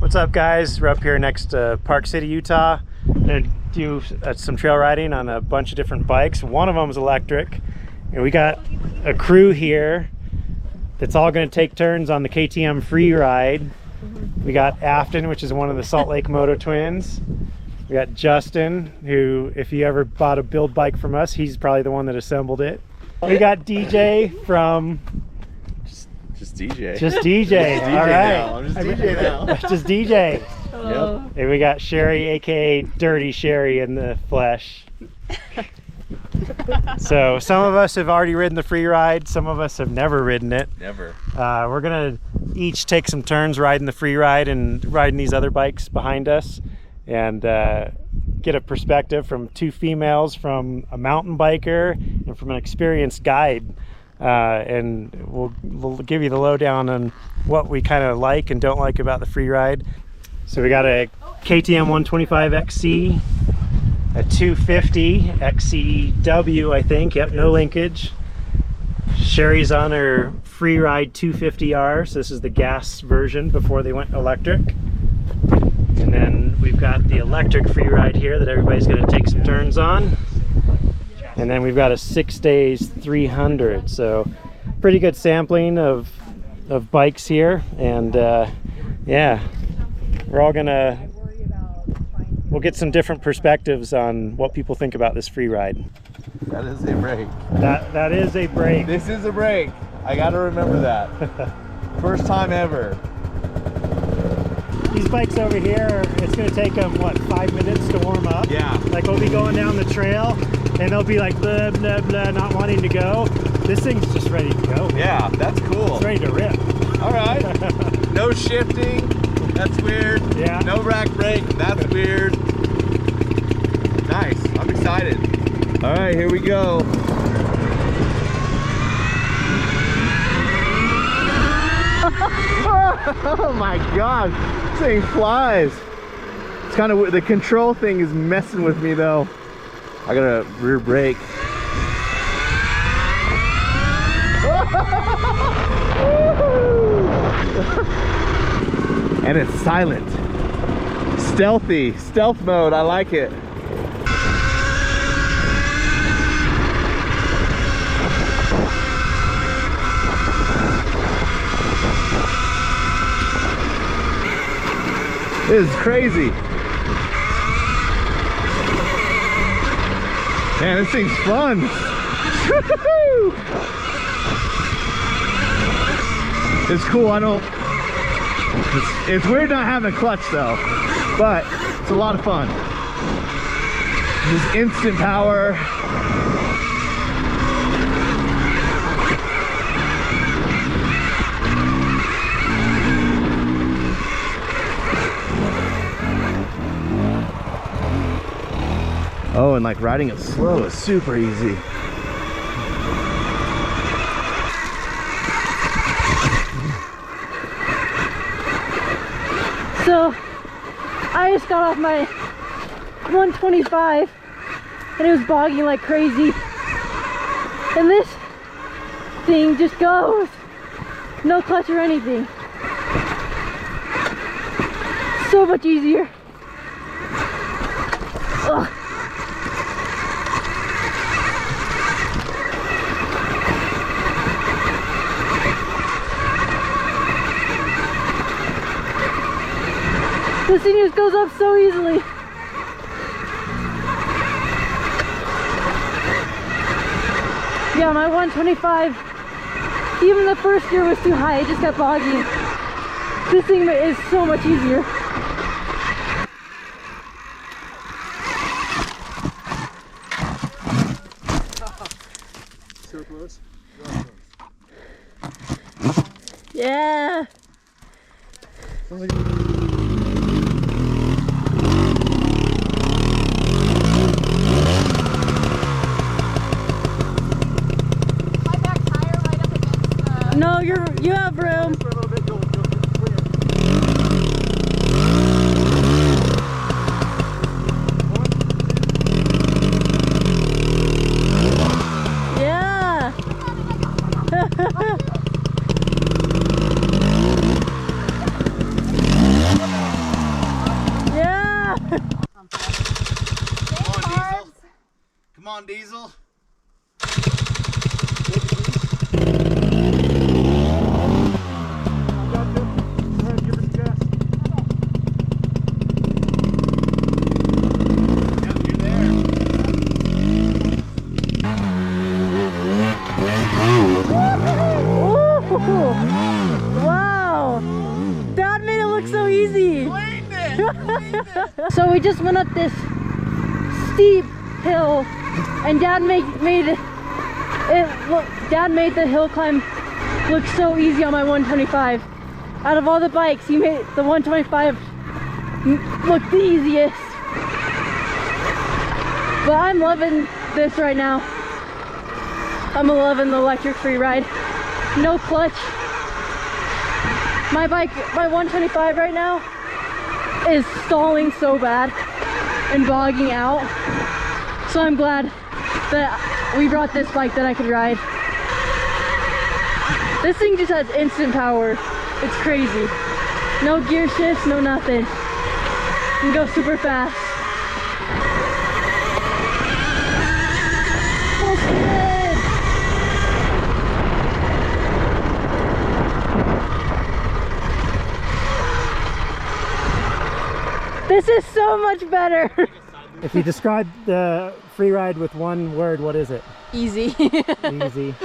What's up, guys? We're up here next to Park City, Utah. I'm gonna do some trail riding on a bunch of different bikes. One of them is electric, and we got a crew here that's all gonna take turns on the KTM Freeride. We got Afton, which is one of the Salt Lake Moto twins. We got Justin, who, if you ever bought a build bike from us, he's probably the one that assembled it. We got DJ from... Just DJ. Just DJ. Just All DJ right. now. I'm just DJ now. Just DJ. Hello. Yep. And we got Sherry, aka Dirty Sherry, in the flesh. So some of us have already ridden the Freeride. Some of us have never ridden it. Never. We're gonna each take some turns riding the Freeride and riding these other bikes behind us, and get a perspective from two females, from a mountain biker and from an experienced guide. And we'll give you the lowdown on what we kind of like and don't like about the Freeride. So we got a KTM 125 XC, a 250 XCW, I think. Yep, no linkage. Sherry's on her Freeride 250R, so this is the gas version before they went electric. And then we've got the electric Freeride here that everybody's going to take some turns on. And then we've got a 6 days 300, so pretty good sampling of bikes here. And yeah, we'll get some different perspectives on what people think about this Freeride. That is a break. That is a break. This is a break. I gotta remember that. First time ever. These bikes over here, it's gonna take them, what, 5 minutes to warm up? Yeah. Like we'll be going down the trail and they'll be like blah, blah, blah, not wanting to go. This thing's just ready to go. Yeah, that's cool. It's ready to rip. All right. No shifting. That's weird. Yeah. No rack brake. That's weird. Nice. I'm excited. All right, here we go. Oh my god, this thing flies. It's kind of, the control thing is messing with me though. I got a rear brake. And it's silent. Stealthy, stealth mode, I like it. This is crazy. Man, this thing's fun. It's cool. It's weird not having a clutch though, but it's a lot of fun. Just instant power. Oh, and like riding it slow is super easy. So I just got off my 125 and it was bogging like crazy. And this thing just goes. No clutch or anything. So much easier. Ugh. This thing just goes up so easily. Yeah, my 125, even the first gear was too high, it just kept bogging. This thing is so much easier. So close. Yeah. No, you have room. Yeah. on, Diesel. Wow! That made it look so easy! So we just went up this steep hill and Dad made the hill climb look so easy on my 125. Out of all the bikes, he made the 125 look the easiest. But I'm loving this right now. I'm loving the electric Freeride. No clutch. My bike, my 125 right now is stalling so bad and bogging out. So I'm glad that we brought this bike that I could ride. This thing just has instant power. It's crazy. No gear shifts, no nothing. You can go super fast. Full speed! This is so much better. If you describe the Freeride with one word, what is it? Easy. Easy.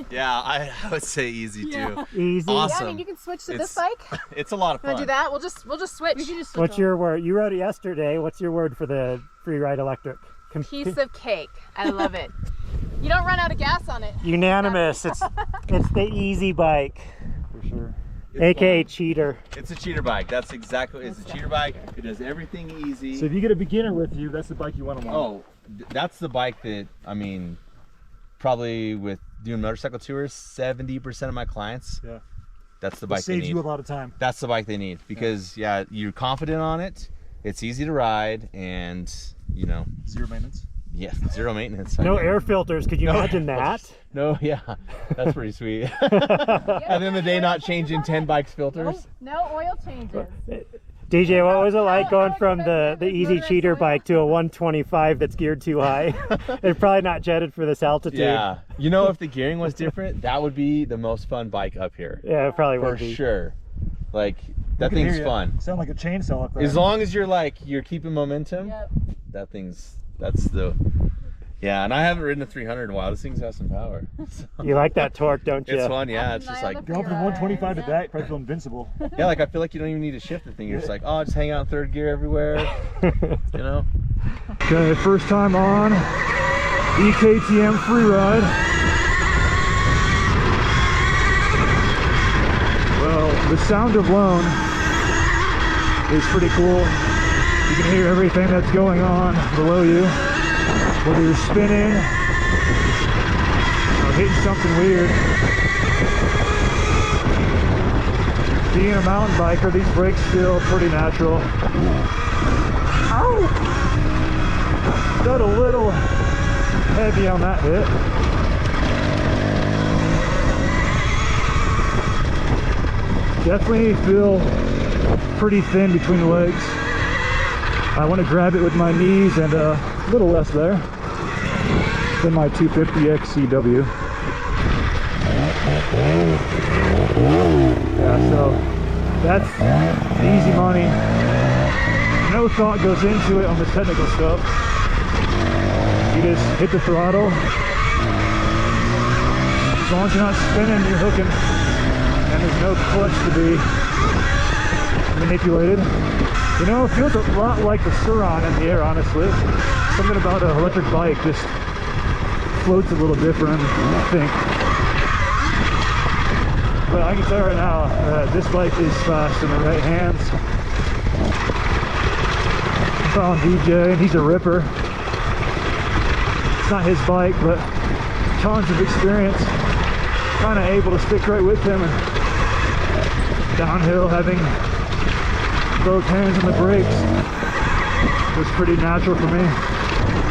Yeah, I would say easy too. Easy. Awesome. Yeah, I mean, you can switch to this bike. It's a lot of Wanna fun. do that? We'll just switch. What's your word? You wrote it yesterday. What's your word for the Freeride electric? Piece of cake. I love it. You don't run out of gas on it. Unanimous. It's the easy bike. For sure. AKA cheater. It's a cheater bike. That's exactly. It's a cheater bike. It does everything easy. So if you get a beginner with you, that's the bike you want to want. Oh, that's the bike that, I mean, probably with doing motorcycle tours, 70% of my clients. Yeah. That's the It bike they saves need. you a lot of time. That's the bike they need because yeah, you're confident on it. It's easy to ride, and you know, Zero maintenance. yeah, zero maintenance. No air filters. Could you imagine that? No, yeah, that's pretty sweet. At the end of the day, not changing 10 bikes filters. No oil changes. DJ, what was it like going from the easy cheater bike to a 125 that's geared too high? It's probably not jetted for this altitude. Yeah, you know, if the gearing was different, that would be the most fun bike up here. Yeah, it probably For would be. sure. Like that I can hear thing's you. fun. Sound like a chainsaw up there. As long as you're keeping momentum, Yep. that's the. Yeah, and I haven't ridden a 300 in a while. This thing's got some power. So, You like that torque, don't you? it's fun, yeah. It's just Night on like, the Going from 125 to that, you probably feel invincible. yeah, like I feel like you don't even need to shift the thing. You're just like, oh, just hang out in third gear everywhere, you know? Okay, first time on the KTM Freeride. Well, the sound alone is pretty cool. You can hear everything that's going on below you, whether you're spinning or hitting something weird. Being a mountain biker, these brakes feel pretty natural. Ow! Got a little heavy on that hit. Definitely feel pretty thin between the legs. I want to grab it with my knees and a little less there than my 250X CW. Yeah, so that's easy money. No thought goes into it on the technical stuff. You just hit the throttle. As long as you're not spinning, you're hooking. And there's no clutch to be manipulated. You know, it feels a lot like the Suron in the air, honestly. Something about an electric bike just floats a little different, I think. But I can tell right now, this bike is fast in the right hands. I found DJ, and he's a ripper. It's not his bike, but tons of experience. Kind of able to stick right with him. And downhill, having both hands on the brakes was pretty natural for me.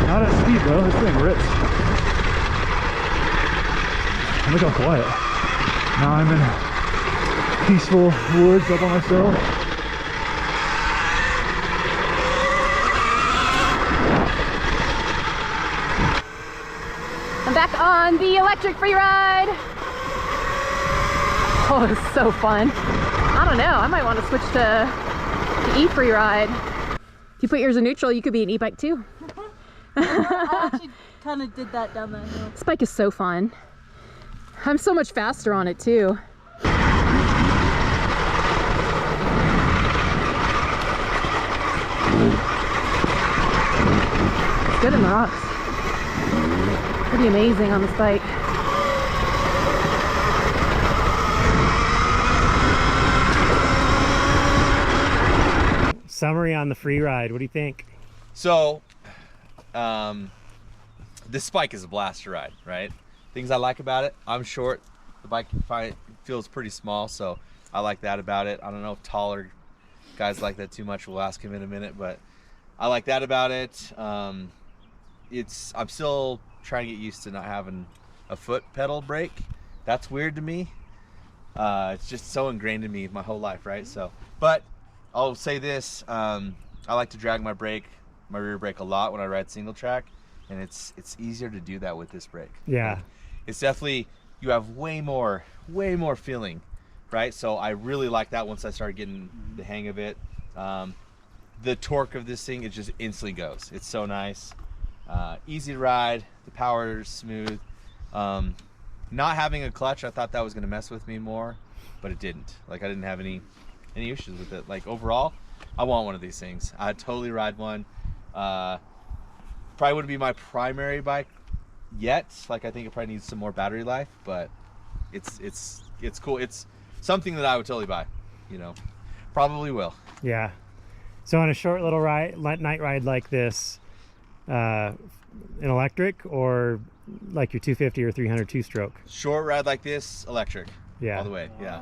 Not at speed though, this thing rips. Look how quiet. Now I'm in peaceful woods up on myself. Back on the electric free ride. Oh, it's so fun. I don't know, I might want to switch to e-Freeride. If you put yours in neutral, you could be an e-bike too. I actually kind of did that down that hill. This bike is so fun. I'm so much faster on it too. It's good in the rocks. Pretty amazing on this bike. Summary on the Freeride. What do you think? So, this bike is a blast to ride, right? Things I like about it, I'm short. The bike feels pretty small, so I like that about it. I don't know if taller guys like that too much. We'll ask him in a minute, but I like that about it. I'm still trying to get used to not having a foot pedal brake. That's weird to me. It's just so ingrained in me my whole life, right? So, but I'll say this, I like to drag my rear brake a lot when I ride single track, and it's easier to do that with this brake. Yeah. It's definitely, you have way more feeling, right? So I really like that once I started getting the hang of it. The torque of this thing, it just instantly goes. It's so nice. Easy to ride, the power is smooth. Not having a clutch, I thought that was gonna mess with me more, but it didn't. Like, I didn't have any issues with it. Like, overall, I want one of these things. I'd totally ride one. Probably wouldn't be my primary bike yet. Like, I think it probably needs some more battery life, but it's cool. It's something that I would totally buy, you know. Probably will. Yeah. So on a short little night ride like this, an electric or like your 250 or 300 two-stroke? Short ride like this, electric. Yeah. All the way. Yeah.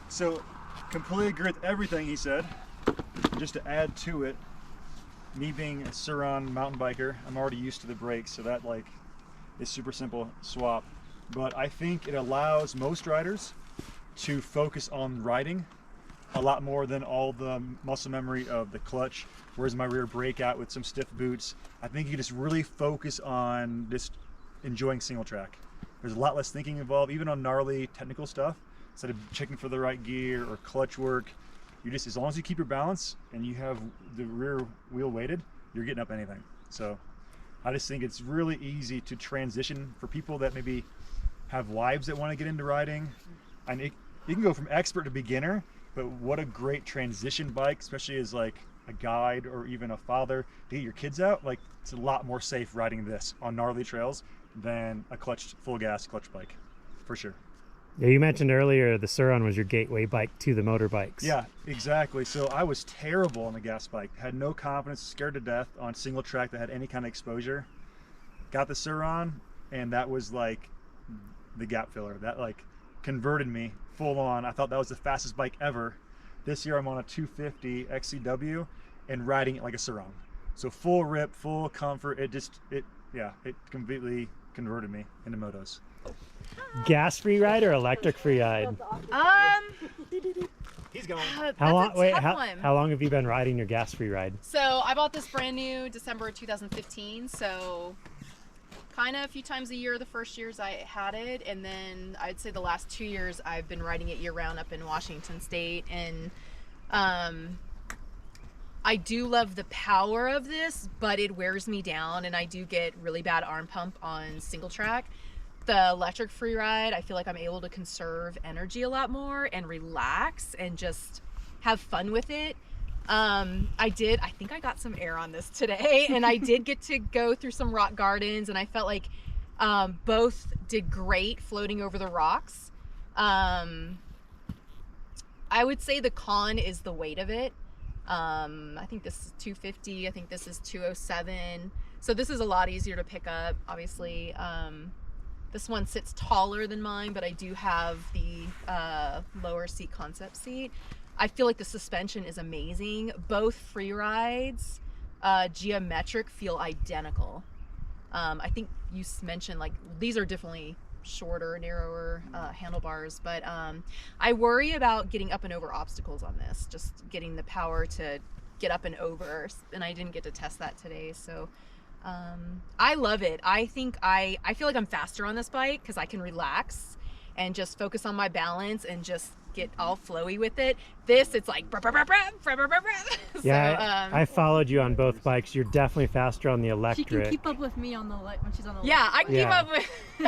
So, completely agree with everything he said. Just to add to it, me being a Sur-Ron mountain biker, I'm already used to the brakes, so that like is super simple swap. But I think it allows most riders to focus on riding a lot more than all the muscle memory of the clutch. Whereas my rear brake out with some stiff boots, I think you can just really focus on just enjoying single track. There's a lot less thinking involved, even on gnarly technical stuff. Instead of checking for the right gear or clutch work, you just, as long as you keep your balance and you have the rear wheel weighted, you're getting up anything. So I just think it's really easy to transition for people that maybe have wives that want to get into riding. And you can go from expert to beginner, but what a great transition bike, especially as like a guide or even a father to get your kids out. Like, it's a lot more safe riding this on gnarly trails than a full gas clutch bike, for sure. Yeah, you mentioned earlier the Sur-Ron was your gateway bike to the motorbikes. Yeah, exactly. So I was terrible on the gas bike, had no confidence, scared to death on single track that had any kind of exposure. Got the Sur-Ron, and that was like the gap filler. That like converted me full on. I thought that was the fastest bike ever. This year I'm on a 250 XCW and riding it like a Sur-Ron. So full rip, full comfort. It completely converted me into motos. Gas Freeride or electric Freeride? He's going. How long? Wait, one. how long have you been riding your gas Freeride? So I bought this brand new December 2015. So kind of a few times a year the first years I had it, and then I'd say the last 2 years I've been riding it year round up in Washington State. And I do love the power of this, but it wears me down, and I do get really bad arm pump on single track. The electric Freeride, I feel like I'm able to conserve energy a lot more and relax and just have fun with it. I think I got some air on this today, and I did get to go through some rock gardens, and I felt like both did great floating over the rocks. I would say the con is the weight of it. I think this is 250, I think this is 207. So this is a lot easier to pick up, obviously. This one sits taller than mine, but I do have the lower seat concept seat. I feel like the suspension is amazing. Both Freerides, geometric, feel identical. I think you mentioned like these are definitely shorter, narrower handlebars, but I worry about getting up and over obstacles on this, just getting the power to get up and over, and I didn't get to test that today. So I love it. I think I feel like I'm faster on this bike because I can relax and just focus on my balance and just get all flowy with it. This, it's like brr, brr, brr, brr, brr, brr, brr, brr. Yeah, So, I followed you on both bikes. You're definitely faster on the She electric. can keep up with me on the when she's on the yeah, I can keep Yeah. up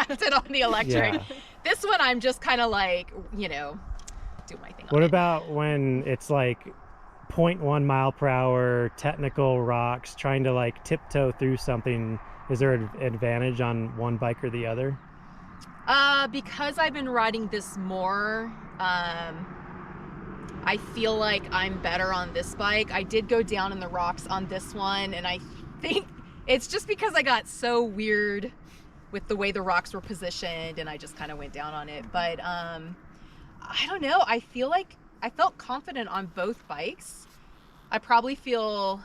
with it on the electric. Yeah. This one, I'm just kind of like, you know, do my thing. What on it. about when it's like 0.1 mile per hour, technical rocks, trying to like tiptoe through something? Is there an advantage on one bike or the other? Because I've been riding this more, I feel like I'm better on this bike. I did go down in the rocks on this one, and I think it's just because I got so weird with the way the rocks were positioned, and I just kind of went down on it. But I don't know. I feel like I felt confident on both bikes. I probably feel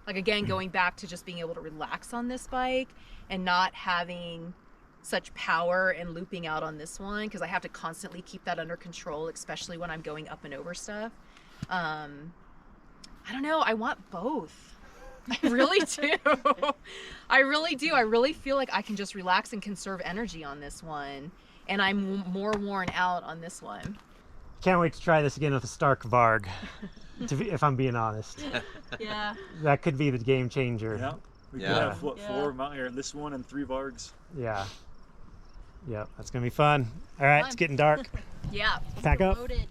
like, again, going back to just being able to relax on this bike and not having such power and looping out on this one, because I have to constantly keep that under control, especially when I'm going up and over stuff. I don't know. I want both. I really do. I really do. I really feel like I can just relax and conserve energy on this one, and I'm more worn out on this one. Can't wait to try this again with a Stark Varg, if I'm being honest. Yeah. That could be the game changer. Yeah. We could Yeah. have, what, Yeah. 4 mountain air in this one and 3 Vargs. Yeah. Yep, that's gonna be fun. All right, it's Fun. getting dark. Yeah. Pack up. Loaded.